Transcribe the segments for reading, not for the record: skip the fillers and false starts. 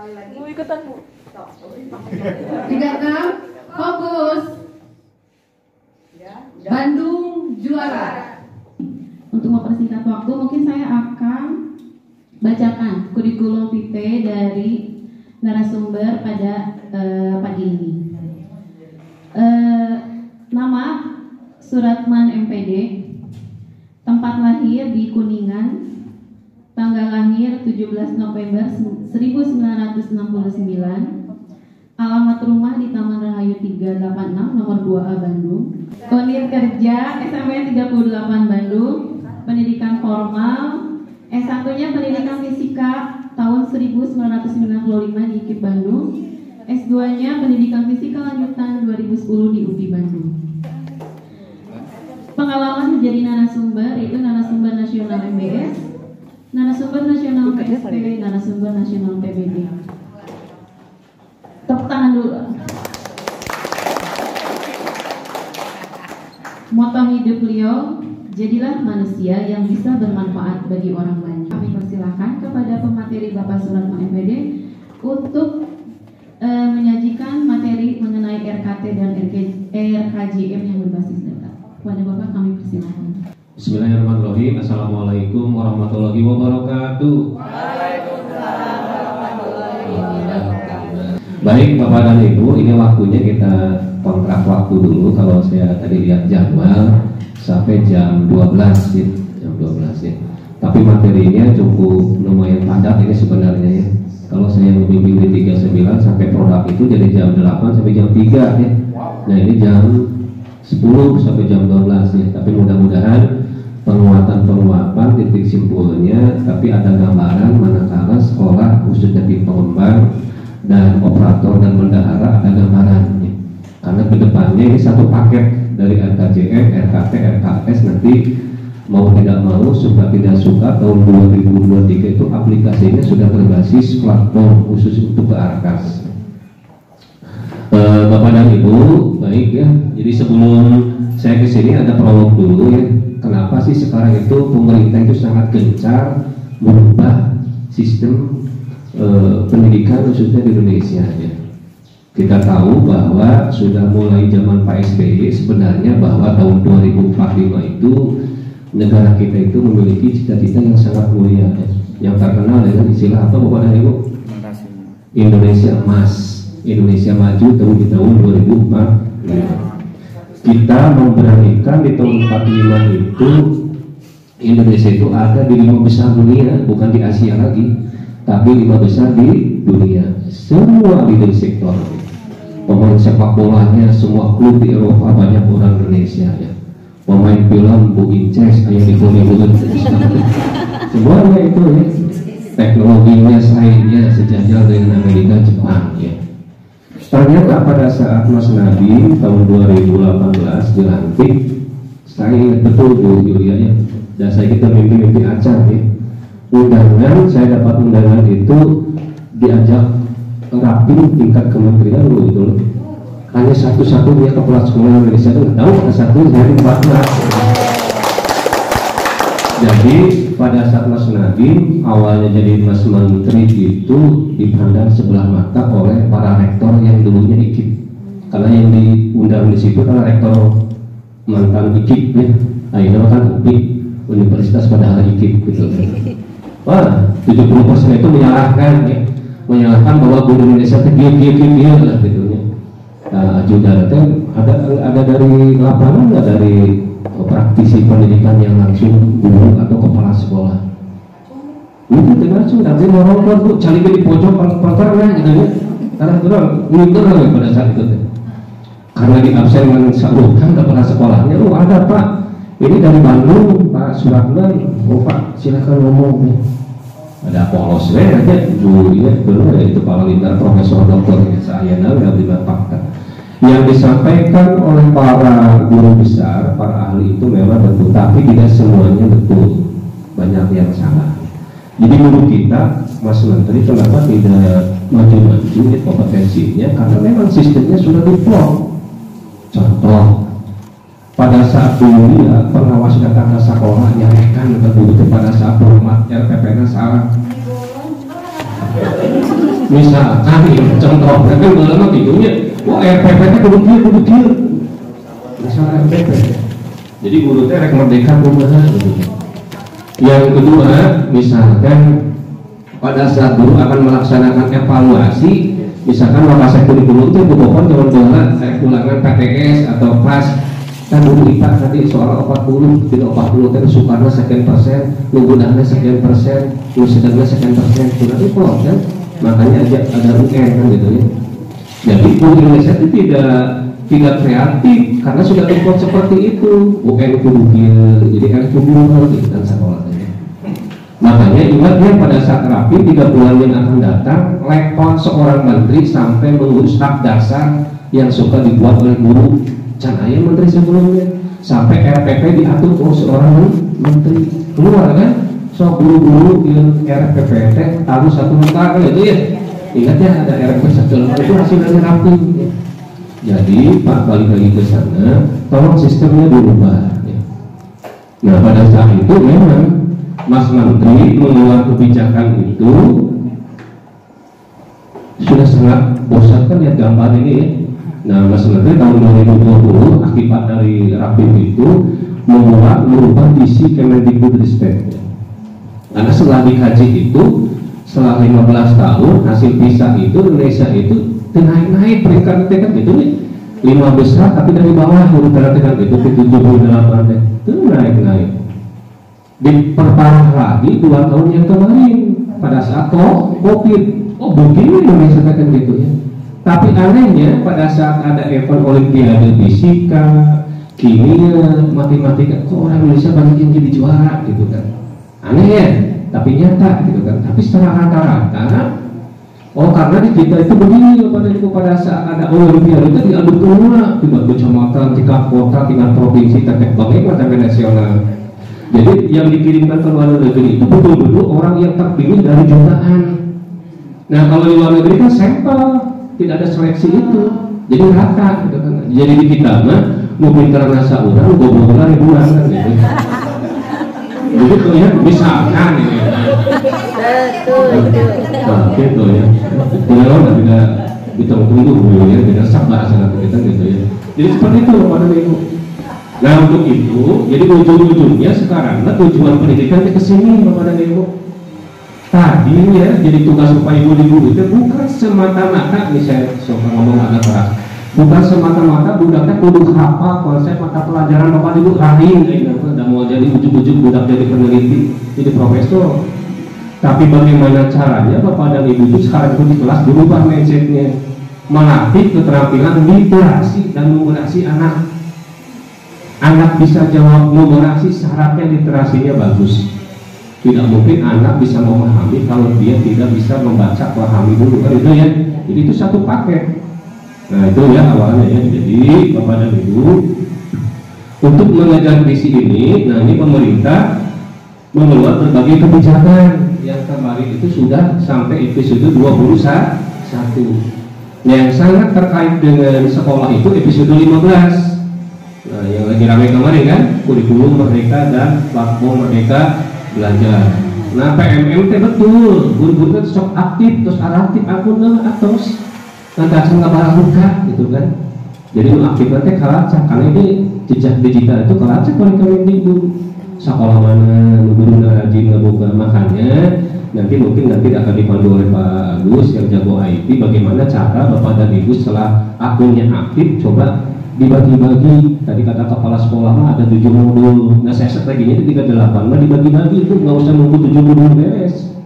Sekali lagi. Mau ikutan Bu? 36 fokus. Bandung juara. Untuk mempersingkat waktu, mungkin saya akan bacakan kurikulum vitae dari narasumber pada pagi ini. Nama Suratman MPD, tempat lahir di Kuningan, tanggal lahir 17 November 1969, alamat rumah di Taman Rahayu 386 nomor 2A Bandung, unit kerja SMN 38 Bandung, pendidikan formal S1-nya pendidikan fisika tahun 1995 di IKIP Bandung, S2-nya pendidikan fisika lanjutan 2010 di UPI Bandung. Pengalaman menjadi narasumber yaitu narasumber nasional MBS, narasumber nasional PSP, narasumber nasional PBB. Tepuk tangan dulu. Moto hidup beliau, jadilah manusia yang bisa bermanfaat bagi orang banyak. Kami persilahkan kepada pemateri Bapak Suratman MPD untuk menyajikan materi mengenai RKT dan RKJM yang berbasis data. Kepada Bapak kami persilahkan. Bismillahirrahmanirrahim. Assalamualaikum warahmatullahi wabarakatuh. Waalaikumsalam warahmatullahi wabarakatuh. Baik Bapak dan Ibu, ini waktunya kita kontrak waktu dulu. Kalau saya tadi lihat jadwal sampai jam 12 ya, jam 12 ya. Tapi materinya cukup lumayan padat ini sebenarnya ya. Kalau saya membimbing di 39 sampai produk itu jadi jam 8 sampai jam 3 ya. Nah ini jam 10 sampai jam 12 ya. Tapi mudah-mudahan penguatan titik simpulnya, tapi ada gambaran manakala sekolah khususnya di pengembang dan operator dan bendahara ada gambarannya. Karena kedepannya ini satu paket dari RKJM, RKT, RKS nanti mau tidak mau, suka tidak suka tahun 2023 itu aplikasinya sudah berbasis platform khusus untuk kearkas. Bapak dan Ibu, baik ya. Jadi sebelum saya ke sini ada prolog dulu ya. Kenapa sih sekarang itu pemerintah itu sangat gencar merubah sistem pendidikan khususnya di Indonesia ya. Kita tahu bahwa sudah mulai zaman Pak SBY sebenarnya bahwa tahun 2045 itu negara kita itu memiliki cita-cita yang sangat mulia ya. Yang terkenal dengan istilah apa Bapak dan Ibu? Indonesia Emas, Indonesia Maju di tahun 2045. Kita memberanikan di tahun 45 itu Indonesia itu ada di 5 besar dunia, bukan di Asia lagi, tapi 5 besar di dunia. Semua leading sektor, pemain sepak bolanya, semua klub di Eropa banyak orang Indonesia ya. Pemain film, Bu Inces, kayak di Hollywood, semuanya itu ya. Teknologinya, sainnya sejajar dengan Amerika, Jepang ya. Ternyata pada saat Mas Nabi tahun 2018 dilantik, saya ingat betul Bu Julia ya, dan saya kita mimpi acara ya. Undangan, saya dapat undangan itu diajak rapim tingkat kementerian dulu itu loh. Hanya satu-satunya kepala sekolah Indonesia itu nggak tahu ada satu dari 14. Jadi pada saat Mas Nadiem awalnya jadi Mas Menteri itu dipandang sebelah mata oleh para rektor yang dulunya IKIP. Karena yang diundang di situ adalah rektor mantan IKIP ya. Akhirnya kan UPI, Universitas Padahal IKIP gitu. Wah, 70% itu menyalahkan ya. Menyalahkan bahwa guru Indonesia itu dia lah gitu ya. Nah, ajudan itu ada dari lapangan nggak, dari praktisi pendidikan yang langsung guru atau kepala sekolah? Itu langsung nanti ngorong tuh cari di pojok pantarnya gitu ya. Karena kurang ngikut lah pada saat itu. Karena di absen dengan salukan kepala sekolahnya, oh ada Pak, ini dari Bandung Pak Suratman, oh Pak silakan ngomong ya. Ada polos aja dulu ya, dulu ya itu Pak Lintar Profesor Doktor saya nggak beriman fakta. Yang disampaikan oleh para guru besar, para ahli itu memang betul, tapi tidak semuanya betul, banyak yang salah. Jadi menurut kita, Mas Menteri kenapa tidak maju-maju kompetensinya? Karena memang sistemnya sudah diplong. Contoh, pada saat dulu ya pengawas data sekolah nyarekan betul pada saat format RPPN salah. Misalkan contoh kan lama tidurnya, wah RPP nya kudu kieu. Misalnya RPP. Jadi guru teh rek merdeka kumaha gitu. Yang kedua, misalkan pada saat guru akan melaksanakan evaluasi, misalkan lokasi kurikulum itu bukan zaman dulu ulangan PTS atau kelas kan guru IPA tadi soal 40 tidak 40 kan sukarna sekian persen, nunggunahnya sekian persen, nusidangnya sekian persen, sudah itu kan makanya aja ada UN kan gitu ya. Jadi guru Indonesia itu tidak kreatif karena sudah dibuat seperti itu, UN kudu jadi kan kudu gitu kan sekolahnya. Makanya ingatnya pada saat rapi 3 bulan yang akan datang, level seorang menteri sampai mengurus hak dasar yang suka dibuat oleh guru. Canaya menteri sebelumnya sampai RPP diatur oleh seorang menteri keluar kan, so guru-guru yang RPP tahu satu lembaga itu ya, ingatnya ada RPP satu lembaga itu hasil dari rapi. Jadi Pak balik lagi ke sana, tolong sistemnya dirubah. Ya. Nah pada saat itu memang Mas Menteri mengeluarkan kebijakan itu sudah sangat bosan kan lihat gambar ini ya. Nah, Mas Menteri tahun 2020 akibat dari Rapim itu merubah isi Kemendikbudristek. Karena setelah dikaji itu, setelah 15 tahun hasil PISA itu Indonesia itu naik peringkat kan gitu nih. 5 besar tapi dari bawah urutan kan gitu ke 78 itu naik. Diperparah lagi 2 tahun yang kemarin pada saat COVID. Oh begini Indonesia kan gitu ya. Tapi anehnya pada saat ada event Olimpiade fisika, kimia, matematika, kok orang Indonesia banyak yang jadi juara gitu kan? Aneh ya, tapi nyata gitu kan. Tapi secara rata-rata, oh karena di kita itu begini pada saat ada Olimpiade itu diaduk semua, tingkat kecamatan, tingkat kota, tingkat provinsi, tingkat bagaimana sampai nasional. Jadi yang dikirimkan ke luar negeri itu betul-betul orang yang terpilih dari jutaan. Nah kalau di luar negeri kan sampel, tidak ada seleksi itu, jadi rata gitu kan. Jadi di kita mah mau pintar nasa orang, goblok ribuan kan gitu. Jadi tuh ya misalkan ini. Nah gitu ya. Tidak ditunggu dulu ya, tidak sabar bahasa kita gitu ya. Jadi seperti itu pada ibu. Nah untuk itu, jadi ujung-ujungnya sekarang tujuan pendidikan ke sini kepada ibu. Tadinya jadi tugas supaya ibu-ibu itu bukan semata-mata, ini saya suka ngomong agak keras, bukan semata-mata budaknya kudu hafal konsep mata pelajaran bapak ibu hari ini, udah mau jadi ujuk-ujuk budak jadi peneliti, jadi profesor. Tapi bagaimana caranya bapak dan ibu itu sekarang itu di kelas berubah mindsetnya, melatih keterampilan literasi dan numerasi anak. Anak bisa jawab numerasi, syaratnya literasinya bagus. Tidak mungkin anak bisa memahami kalau dia tidak bisa membaca, pahami dulu kan itu ya. Jadi itu satu paket. Nah itu ya awalnya ya. Jadi Bapak dan Ibu untuk mengejar visi ini, nah ini pemerintah mengeluarkan berbagai kebijakan yang kemarin itu sudah sampai episode 21. Yang sangat terkait dengan sekolah itu episode 15. Nah yang lagi ramai kemarin kan kurikulum merdeka dan platform merdeka belajar. Nah PMMT betul, guru-guru itu sok aktif, terus aktif akun atos, nanti akan nggak buka gitu kan. Jadi aktif nanti kalacak, karena ini jejak digital itu kalacak oleh Kemendikbud. Sekolah mana, guru rajin ngebuka, makanya nanti mungkin akan dipandu oleh Pak Agus yang jago IT, bagaimana cara Bapak dan Ibu setelah akunnya aktif coba dibagi-bagi. Tadi kata kepala sekolah mah ada 7 modul. Nah saya strateginya di 38 mah dibagi-bagi itu nggak usah nunggu 7 modul beres.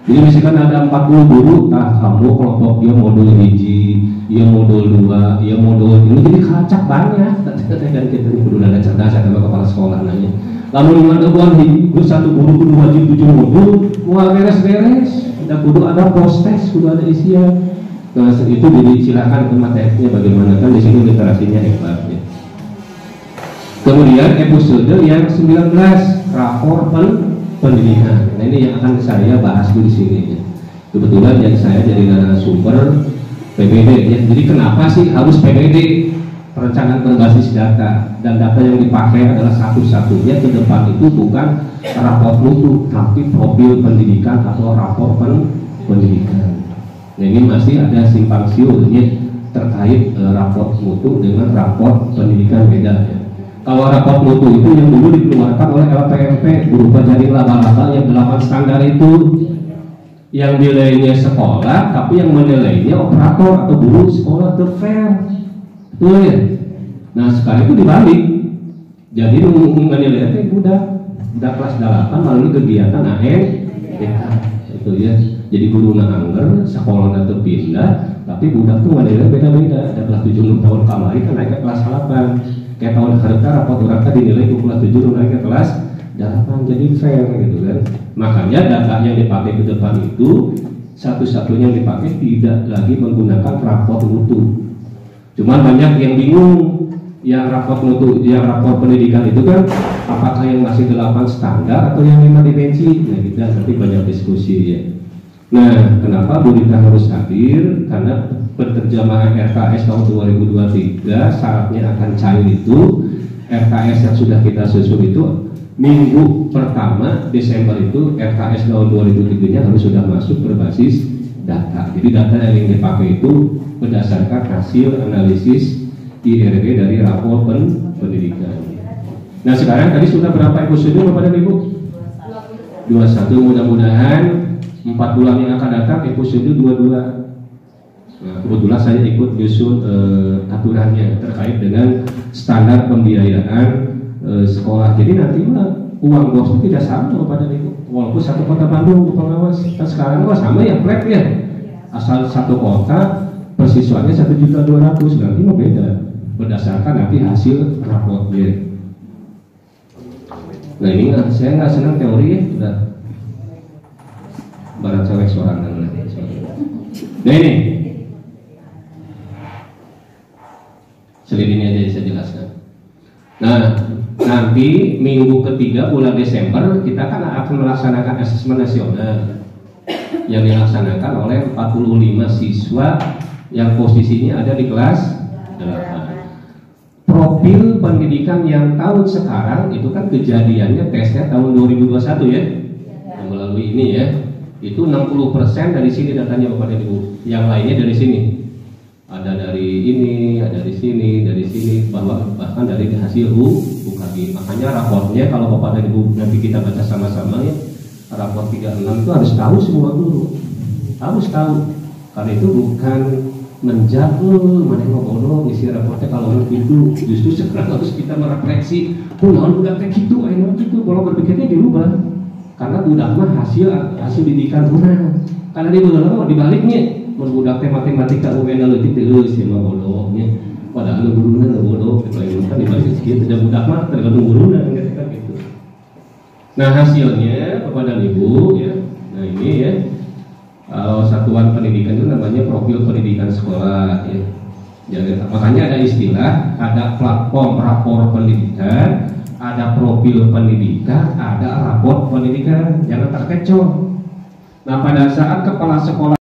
Jadi misalkan ada 40 guru, nah kamu kelompok dia modul hiji, dia modul 2, dia modul ini, jadi kacak banyak. Dan kita ini perlu ada cerdas ya sama kepala sekolah nanya. Lalu ada buat satu guru kudu wajib 7 modul, mau beres-beres. Kudu ada postes, kudu ada isian. Nah, itu silakan ke materinya bagaimana kan di sini literasinya hebat ya. Kemudian episode yang 19 rapor pendidikan. Nah ini yang akan saya bahas di sini ya. Kebetulan yang saya jadi narasumber PBD ya. Jadi kenapa sih harus PBD? Perencanaan berbasis data, dan data yang dipakai adalah satu-satunya ke depan itu bukan rapor mutu tapi profil pendidikan atau rapor pendidikan. Nah ini masih ada simpang siurnya terkait raport mutu dengan raport pendidikan beda ya. Kalau raport mutu itu yang dulu dikeluarkan oleh LPMP berupa jaring laba-laba yang 8 standar itu, yang nilainya sekolah tapi yang menilainya operator atau guru sekolah, the fair, betul ya. Nah sekarang itu dibalik, jadi menilainya udah kelas 8 melalui kegiatan ANBK itu ya. Jadi guru angger sekolah itu pindah, tapi budak tuh nilainya beda-beda. Ada kelas 7 tahun kamari kan naik ke kelas 8, kayak tahun harta rapot orang dinilai ke kelas 7 naik ke kelas 8, jadi fair gitu kan. Makanya data yang dipakai ke depan itu satu-satunya yang dipakai tidak lagi menggunakan raport mutu. Cuman banyak yang bingung, yang raport mutu, yang raport pendidikan itu kan apakah yang masih 8 standar atau yang 5 dimensi? Nah kita nanti banyak diskusi ya. Nah, kenapa Bu Rita harus hadir? Karena penerjemahan RKS tahun 2023 syaratnya akan cair itu. RKS yang sudah kita susun itu minggu pertama Desember itu RKS tahun 2003-nya harus sudah masuk berbasis data. Jadi data yang dipakai itu berdasarkan hasil analisis IRB dari rapor pendidikan. Nah sekarang tadi sudah berapa episode Bapak dan Ibu? 21. Mudah-mudahan 4 bulan yang akan datang episode 22. Nah, kebetulan saya ikut nyusun aturannya terkait dengan standar pembiayaan sekolah. Jadi nanti uang bos itu tidak sama kepada itu. Walaupun satu kota Bandung pengawas, kan sekarang sama ya flat ya. Asal satu kota persiswanya 1.200.000, nanti mau beda berdasarkan nanti hasil raportnya. Nah ini saya nggak senang teori ya, udah barang cewek seorang dan lain. Nah ini selidin aja saya jelaskan. Nah nanti minggu ketiga bulan Desember kita kan akan melaksanakan asesmen nasional yang dilaksanakan oleh 45 siswa yang posisinya ada di kelas 8. Profil pendidikan yang tahun sekarang itu kan kejadiannya tesnya tahun 2021 ya, yang melalui ini ya. Itu 60% dari sini datanya Bapak dan Ibu, yang lainnya dari sini, ada dari ini, ada dari sini, bahkan dari hasil UKG. Makanya raportnya kalau Bapak dan Ibu nanti kita baca sama-sama ya, raport 36 itu harus tahu semua guru, harus tahu, karena itu bukan menjago mana yang bodoh isi raportnya kalau itu, justru sekarang harus kita merefleksi, naon udah kayak gitu, gitu, kalau berpikirnya dirubah. Karena budak mah hasil didikan urang. Karena di beberapa dibaliknya, budak teh matematika UN leutik terus ya mah bodohnya. Padahal guruna bodoh, itu kan dibalik sekian tidak budak mah tergantung guruna gitu. Nah hasilnya kepada Ibu ya. Nah ini ya. Kalau satuan pendidikan itu namanya profil pendidikan sekolah ya. Jadi, makanya ada istilah, ada platform rapor pendidikan, ada profil pendidikan, ada raport pendidikan, jangan terkecoh. Nah pada saat kepala sekolah